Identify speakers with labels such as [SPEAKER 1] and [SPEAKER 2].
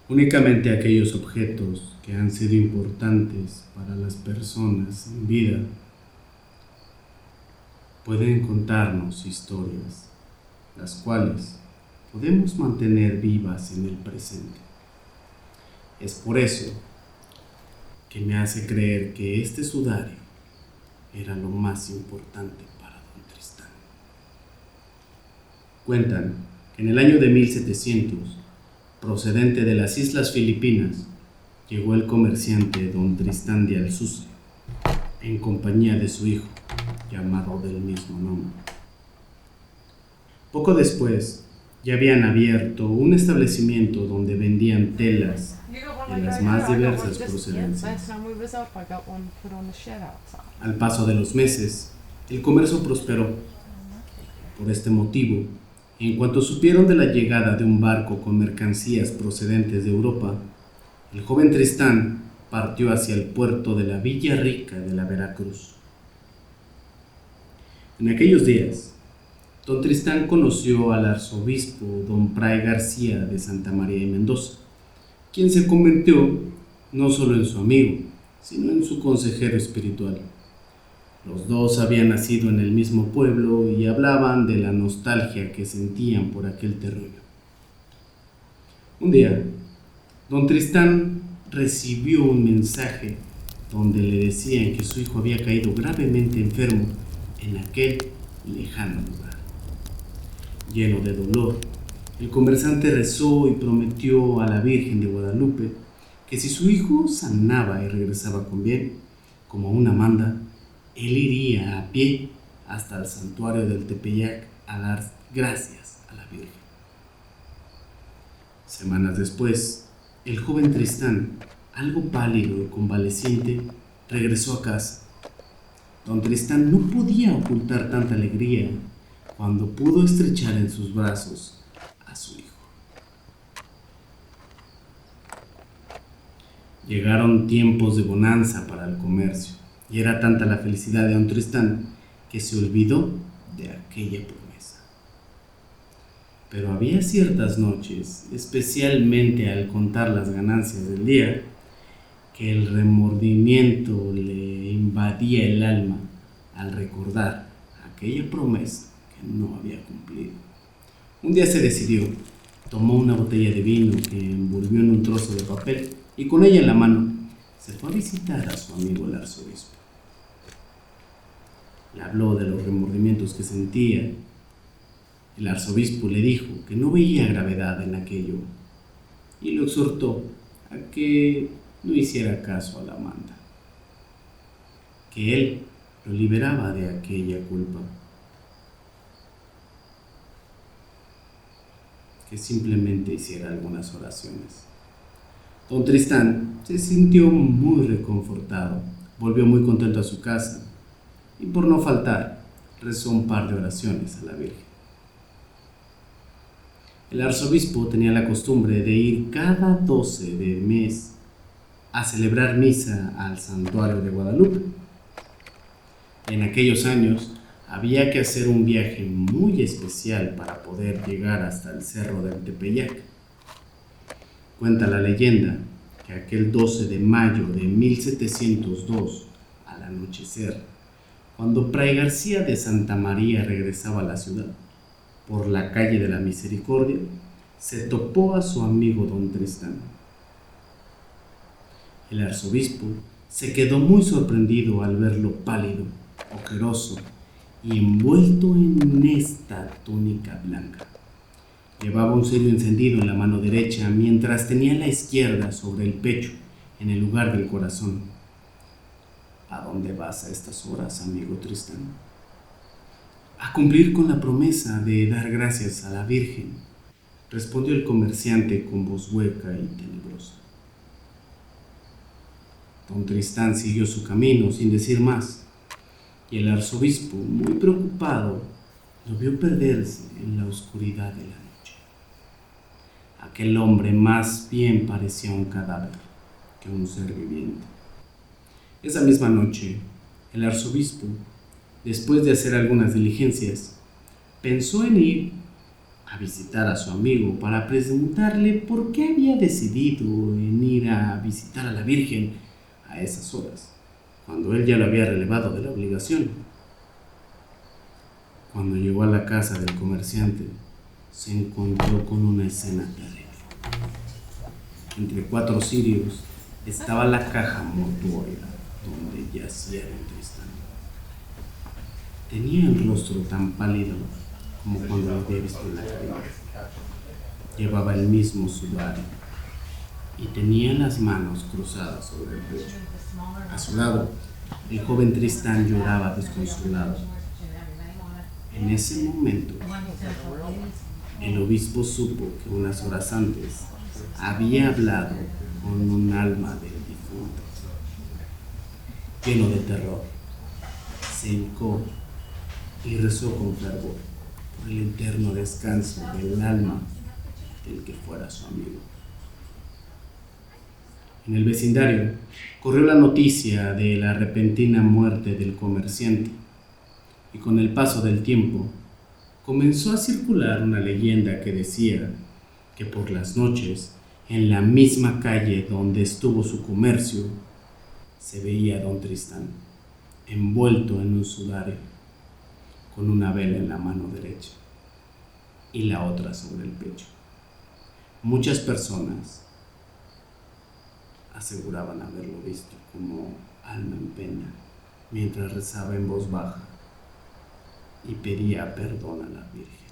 [SPEAKER 1] Únicamente aquellos objetos que han sido importantes para las personas en vida pueden contarnos historias, las cuales podemos mantener vivas en el presente. Es por eso que me hace creer que este sudario era lo más importante para don Tristán. Cuentan que en el año de 1700, procedente de las Islas Filipinas, llegó el comerciante don Tristán de Alsucia en compañía de su hijo, llamado del mismo nombre. Poco después, ya habían abierto un establecimiento donde vendían telas de las más diversas procedencias. Al paso de los meses, el comercio prosperó. Por este motivo, en cuanto supieron de la llegada de un barco con mercancías procedentes de Europa, el joven Tristán partió hacia el puerto de la Villa Rica de la Veracruz. En aquellos días, don Tristán conoció al arzobispo don Fray García de Santa María y Mendoza, quien se convirtió no solo en su amigo, sino en su consejero espiritual. Los dos habían nacido en el mismo pueblo y hablaban de la nostalgia que sentían por aquel terruño. Un día, don Tristán recibió un mensaje donde le decían que su hijo había caído gravemente enfermo en aquel lejano lugar. Lleno de dolor, el comerciante rezó y prometió a la Virgen de Guadalupe que si su hijo sanaba y regresaba con bien, como una manda, él iría a pie hasta el santuario del Tepeyac a dar gracias a la Virgen. Semanas después, el joven Tristán, algo pálido y convaleciente, regresó a casa. Don Tristán no podía ocultar tanta alegría cuando pudo estrechar en sus brazos a su hijo. Llegaron tiempos de bonanza para el comercio, y era tanta la felicidad de don Tristán que se olvidó de aquella promesa. Pero había ciertas noches, especialmente al contar las ganancias del día, que el remordimiento le invadía el alma al recordar aquella promesa que no había cumplido. Un día se decidió, tomó una botella de vino que envolvió en un trozo de papel y con ella en la mano se fue a visitar a su amigo el arzobispo. Le habló de los remordimientos que sentía. El arzobispo le dijo que no veía gravedad en aquello y lo exhortó a que no hiciera caso a la manda, que él lo liberaba de aquella culpa, que simplemente hiciera algunas oraciones. Don Tristán se sintió muy reconfortado, volvió muy contento a su casa y por no faltar rezó un par de oraciones a la Virgen. El arzobispo tenía la costumbre de ir cada 12 de mes a celebrar misa al santuario de Guadalupe. En aquellos años había que hacer un viaje muy especial para poder llegar hasta el cerro del Tepeyac. Cuenta la leyenda que aquel 12 de mayo de 1702, al anochecer, cuando Fray García de Santa María regresaba a la ciudad, por la calle de la Misericordia, se topó a su amigo don Tristán. El arzobispo se quedó muy sorprendido al verlo pálido, ojeroso y envuelto en esta túnica blanca. Llevaba un cirio encendido en la mano derecha, mientras tenía la izquierda sobre el pecho, en el lugar del corazón. ¿A dónde vas a estas horas, amigo Tristán? A cumplir con la promesa de dar gracias a la Virgen, respondió el comerciante con voz hueca y tenebrosa. Don Tristán siguió su camino sin decir más, y el arzobispo, muy preocupado, lo vio perderse en la oscuridad de la noche. Aquel hombre más bien parecía un cadáver que un ser viviente. Esa misma noche, el arzobispo, después de hacer algunas diligencias, pensó en ir a visitar a su amigo para preguntarle por qué había decidido en ir a visitar a la Virgen a esas horas, cuando él ya lo había relevado de la obligación. Cuando llegó a la casa del comerciante, se encontró con una escena terrible. Entre 4 cirios estaba la caja mortuoria donde yacía don Tristán. Tenía el rostro tan pálido como cuando lo había visto en la calle. Llevaba el mismo sudario y tenía las manos cruzadas sobre el pecho. A su lado, el joven Tristán lloraba desconsolado. En ese momento, el obispo supo que unas horas antes había hablado con un alma del difunto. Lleno de terror, se hincó y rezó con fervor por el eterno descanso del alma del que fuera su amigo. En el vecindario corrió la noticia de la repentina muerte del comerciante, y con el paso del tiempo comenzó a circular una leyenda que decía que por las noches, en la misma calle donde estuvo su comercio, se veía a don Tristán envuelto en un sudario, con una vela en la mano derecha y la otra sobre el pecho. Muchas personas aseguraban haberlo visto como alma en pena mientras rezaba en voz baja y pedía perdón a la Virgen.